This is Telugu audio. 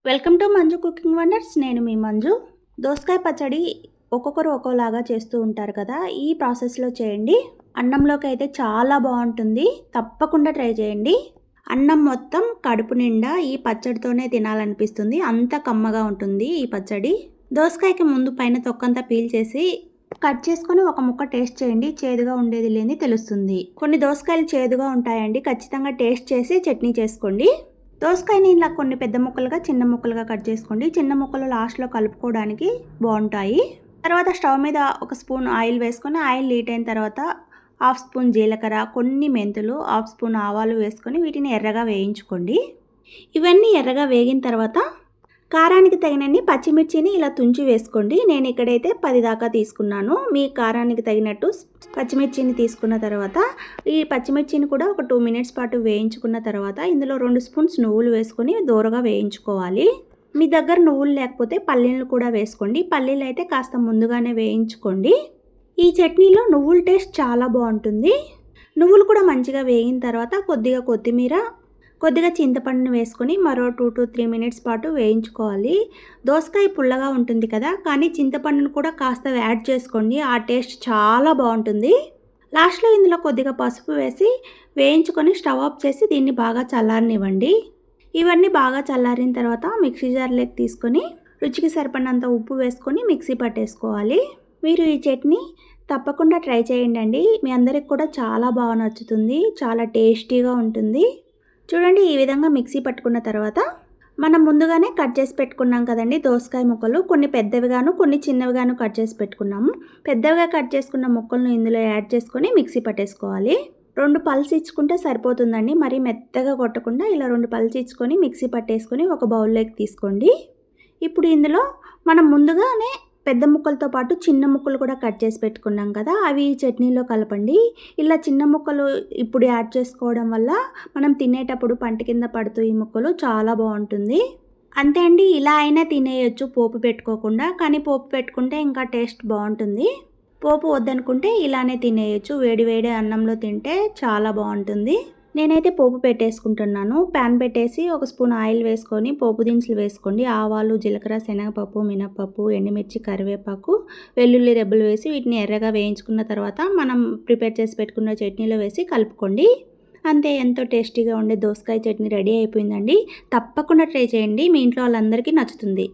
Welcome to Manju cooking wonders. నేను మీ మంజు. దోసకాయ పచ్చడి ఒక్కొక్కరు ఒక్కోలాగా చేస్తూ ఉంటారు కదా. ఈ ప్రాసెస్లో చేయండి. అన్నంలోకి అయితే చాలా బాగుంటుంది. తప్పకుండా ట్రై చేయండి. అన్నం మొత్తం కడుపు నిండా ఈ పచ్చడితోనే తినాలనిపిస్తుంది. అంత కమ్మగా ఉంటుంది ఈ పచ్చడి. దోసకాయకి ముందు పైన తొక్కంతా పీల్ చేసి కట్ చేసుకొని ఒక ముక్క టేస్ట్ చేయండి. చేదుగా ఉండేది లేని తెలుస్తుంది. కొన్ని దోసకాయలు చేదుగా ఉంటాయండి. ఖచ్చితంగా టేస్ట్ చేసి చట్నీ చేసుకోండి. దోసకాయని ఇలా కొన్ని పెద్ద ముక్కలుగా చిన్న ముక్కలుగా కట్ చేసుకోండి. చిన్న ముక్కలు లాస్ట్లో కలుపుకోవడానికి బాగుంటాయి. తర్వాత స్టవ్ మీద ఒక స్పూన్ ఆయిల్ వేసుకొని ఆయిల్ హీట్ అయిన తర్వాత హాఫ్ స్పూన్ జీలకర్ర, కొన్ని మెంతులు, హాఫ్ స్పూన్ ఆవాలు వేసుకొని వీటిని ఎర్రగా వేయించుకోండి. ఇవన్నీ ఎర్రగా వేగిన తర్వాత కారానికి తగినన్ని పచ్చిమిర్చిని ఇలా తుంచి వేసుకోండి. నేను ఇక్కడైతే 10 దాకా తీసుకున్నాను. మీ కారానికి తగినట్టు పచ్చిమిర్చిని తీసుకున్న తర్వాత ఈ పచ్చిమిర్చిని కూడా ఒక 2 మినిట్స్ పాటు వేయించుకున్న తర్వాత ఇందులో 2 స్పూన్స్ నువ్వులు వేసుకొని దూరగా వేయించుకోవాలి. మీ దగ్గర నువ్వులు లేకపోతే పల్లీలు కూడా వేసుకోండి. పల్లీలు అయితే కాస్త ముందుగానే వేయించుకోండి. ఈ చట్నీలో నువ్వుల టేస్ట్ చాలా బాగుంటుంది. నువ్వులు కూడా మంచిగా వేగిన తర్వాత కొద్దిగా కొత్తిమీర, కొద్దిగా చింతపండుని వేసుకొని మరో 2 to 3 మినిట్స్ పాటు వేయించుకోవాలి. దోసకాయ పుల్లగా ఉంటుంది కదా, కానీ చింతపండును కూడా కాస్త యాడ్ చేసుకోండి. ఆ టేస్ట్ చాలా బాగుంటుంది. లాస్ట్లో ఇందులో కొద్దిగా పసుపు వేసి వేయించుకొని స్టవ్ ఆఫ్ చేసి దీన్ని బాగా చల్లారనివ్వండి. ఇవన్నీ బాగా చల్లారిన తర్వాత మిక్సీ జార్లోకి తీసుకొని రుచికి సరిపడినంత ఉప్పు వేసుకొని మిక్సీ పట్టేసుకోవాలి. మీరు ఈ చట్నీ తప్పకుండా ట్రై చేయండి. మీ అందరికి కూడా చాలా బాగా నచ్చుతుంది. చాలా టేస్టీగా ఉంటుంది. చూడండి, ఈ విధంగా మిక్సీ పట్టుకున్న తర్వాత మనం ముందుగానే కట్ చేసి పెట్టుకున్నాం కదండి దోసకాయ ముక్కలు. కొన్ని పెద్దవిగాను కొన్ని చిన్నవిగాను కట్ చేసి పెట్టుకున్నాము. పెద్దవిగా కట్ చేసుకున్న ముక్కలను ఇందులో యాడ్ చేసుకొని మిక్సీ పట్టేసుకోవాలి. 2 పల్స్ ఇచ్చుకుంటే సరిపోతుందండి. మరీ మెత్తగా కొట్టకుండా ఇలా 2 పల్స్ ఇచ్చుకొని మిక్సీ పట్టేసుకొని ఒక బౌల్లోకి తీసుకోండి. ఇప్పుడు ఇందులో మనం ముందుగానే పెద్ద ముక్కలతో పాటు చిన్న ముక్కలు కూడా కట్ చేసి పెట్టుకున్నాం కదా, అవి చట్నీలో కలపండి. ఇలా చిన్న ముక్కలు ఇప్పుడు యాడ్ చేసుకోవడం వల్ల మనం తినేటప్పుడు పంట కింద పడుతూ ఈ ముక్కలు చాలా బాగుంటుంది. అంతే అండి, ఇలా అయినా తినేయచ్చు పోపు పెట్టుకోకుండా. కానీ పోపు పెట్టుకుంటే ఇంకా టేస్ట్ బాగుంటుంది. పోపు వద్దనుకుంటే ఇలానే తినేయచ్చు. వేడి వేడి అన్నంలో తింటే చాలా బాగుంటుంది. నేనైతే పోపు పెట్టేసుకుంటున్నాను. ప్యాన్ పెట్టేసి ఒక స్పూన్ ఆయిల్ వేసుకొని పోపు దినుసులు వేసుకోండి. ఆవాలు, జీలకర్ర, శనగపప్పు, మినపప్పు, ఎండుమిర్చి, కరివేపాకు, వెల్లుల్లి రెబ్బలు వేసి వీటిని ఎర్రగా వేయించుకున్న తర్వాత మనం ప్రిపేర్ చేసి పెట్టుకున్న చట్నీలో వేసి కలుపుకోండి. అంతే, ఎంతో టేస్టీగా ఉండే దోసకాయ చట్నీ రెడీ అయిపోయిందండి. తప్పకుండా ట్రై చేయండి. మీ ఇంట్లో వాళ్ళందరికీ నచ్చుతుంది.